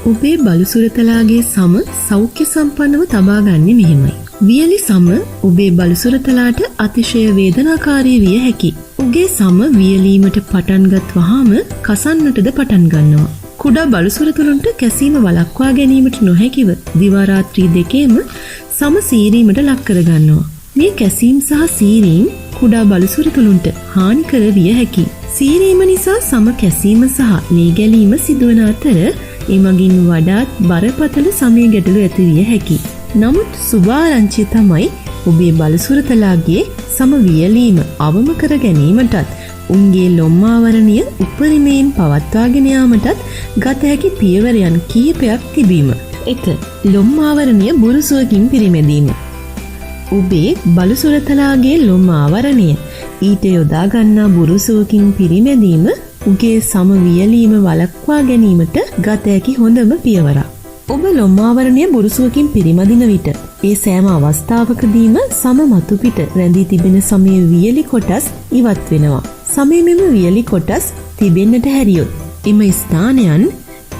ඔබේ බලුසුරතලාගේ සම සෞඛ්‍ය සම්පන්නව තබා ගන්නේ මෙහෙමයි. වියලි සම ඔබේ බලුසුරතලාට අතිශය වේදනාකාරී විය හැකියි. උගේ සම වියලීමට පටන්ගත් වහාම කසන්නටද පටන් ගන්නවා. කුඩා බලුසුරතුලුන්ට කැසීම වළක්වා ගැනීමට නොහැකිව දිවා රාත්‍රී දෙකේම සම සීරීමට ලක් කර ගන්නවා. මේ කැසීම් සහ සීරීම් කුඩා බලුසුරතුලුන්ට හානිකර විය හැකියි. සීරීම නිසා සම කැසීම සහ ලේ ගැලීම සිදුවන අතර එමගින් වඩාත් බරපතල සමය ගැටලු ඇති විය හැකියි. නමුත් සුභාරංචිය තමයි ඔබේ බලුසුරතලාගේ සම වියලීම අවම කර ගැනීමටත් උන්ගේ ලොම් ආවරණය උපරිමයෙන් පවත්වාගෙන යාමටත් ගත හැකි පියවරයන් කිහිපයක් තිබීම. 1. ලොම් ආවරණය බුරුසුවකින් පිරිමැදීම. ඔබේ බලුසුරතලාගේ ලොම් ආවරණය ඊට යොදා ගන්නා බුරුසුවකින් පිරිමැදීම උගේ සම වියලීම වළක්වා ගැනීමට ගත හැකි හොඳම පියවරක්. ඔබ ලොම් ආවරණය බුරුසුවකින් පිරිමදින විට ඒ සෑම අවස්ථාවකදීම සම මතු පිට රැඳී තිබෙන සමයේ වියලි කොටස් ඉවත් වෙනවා. සමයේ මෙම වියලි කොටස් තිබෙන්නට හැරියොත් එම ස්ථානයන්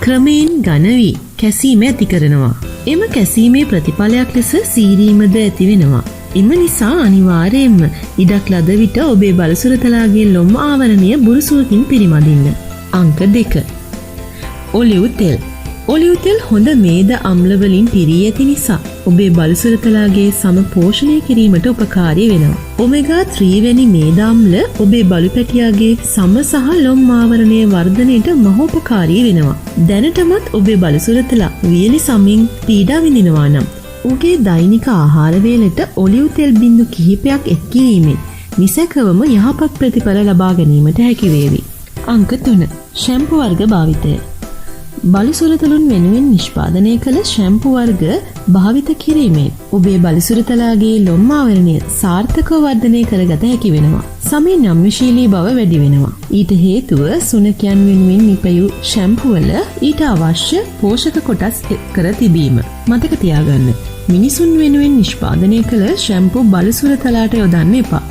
ක්‍රමයෙන් ඝන වී කැසීම ඇති කරනවා. එම කැසීමේ ප්‍රතිඵලයක් ලෙස සීරීමද ඇති වෙනවා. එම නිසා අනිවාර්යයෙන්ම ඉඩක් ලද විට ඔබේ බලුසුරතලාගේ ලොම් ආවරණය බුරුසුවකින් පිරිමදින්න. අංක 2. ඔලිව් තෙල්. ඔලිව් තෙල් හොඳ මේද අම්ල වලින් පිරී ඇති නිසා ඔබේ බලුසුරතලාගේ සම පෝෂණය කිරීමට උපකාරී වෙනවා. ඔමෙගා 3 වැනි මේද අම්ල ඔබේ බලු පැටියාගේ සම සහ ලොම් ආවරණයේ වර්ධනයට මහෝපකාරී වෙනවා. දැනටමත් ඔබේ බලුසුරතලා වියලි සමෙන් පීඩා විඳිනවා නම් උගේ දෛනික ආහාර වේලට ඔලිව් තෙල් බින්දු කිහිපයක් එක් කිරීමෙන් නිසැකවම යහපත් ප්‍රතිඵල ලබා ගැනීමට හැකි වේවි. අංක 3. ෂැම්පු වර්ග භාවිතය. බලුසුරතලුන් වෙනුවෙන් නිෂ්පාදනය කළ ෂැම්පු වර්ග භාවිත කිරීමෙන් ඔබේ බලුසුරතලාගේ ලොම් ආවරණය සාර්ථකව වර්ධනය කරගත හැකි වෙනවා. සමේ නම්‍යශීලී බව වැඩි වෙනවා. ඊට හේතුව සුනකයන් වෙනුවෙන් නිපැයූ ෂැම්පු වල ඊට අවශ්‍ය පෝෂක කොටස් කර තිබීම. මතක තියාගන්න. මිනිසුන් වෙනුවෙන් නිෂ්පාදනය කළ ෂැම්පු බලුසුරතලාට යොදන්න එපා.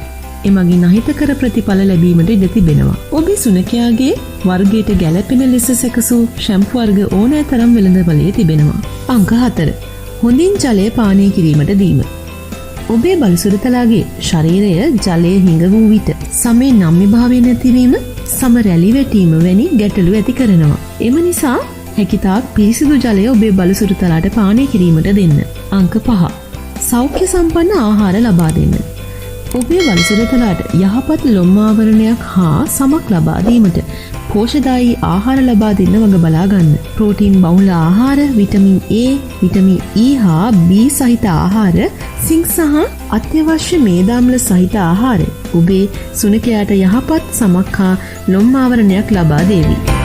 එමගින් අහිතකර ප්‍රතිඵල ලැබීමට ඉඩ තිබෙනවා. ඔබේ සුනකයාගේ වර්ගයට ගැළපෙන ලෙස සැකසූ ෂැම්පු වර්ග ඕනෑ තරම් වෙළඳපොලේ තිබෙනවා. අංක 4. හොඳින් ජලය පානය කිරීමට දීම. ඔබේ බලුසුරතලාගේ ශරීරය ජලය හිඟ වූ විට සමේ නම්‍යභාවය නැතිවීම, සම රැලි වැටීම වැනි ගැටලු ඇති කරනවා. එම නිසා හැකිතාක් පිරිසිදු ජලය ඔබේ බලුසුරතලාට පානය කිරීමට දෙන්න. අංක 5. සෞඛ්‍ය සම්පන්න ආහාර ලබා දෙන්න. ඔබේ බලුසුරතලාට යහපත් ලොම් ආවරණයක් හා සමක් ලබා දීමට පෝෂදායී ආහාර ලබා දෙන්න වග බලා ගන්න. ප්‍රෝටීන් බහුල ආහාර, විටමින් A, විටමින් E හා B සහිත ආහාර, සිංක් සහ අත්‍යවශ්‍ය මේදාම්ල සහිත ආහාර ඔබේ සුනකයාට යහපත් සමක් හා ලොම් ආවරණයක් ලබා දේවි.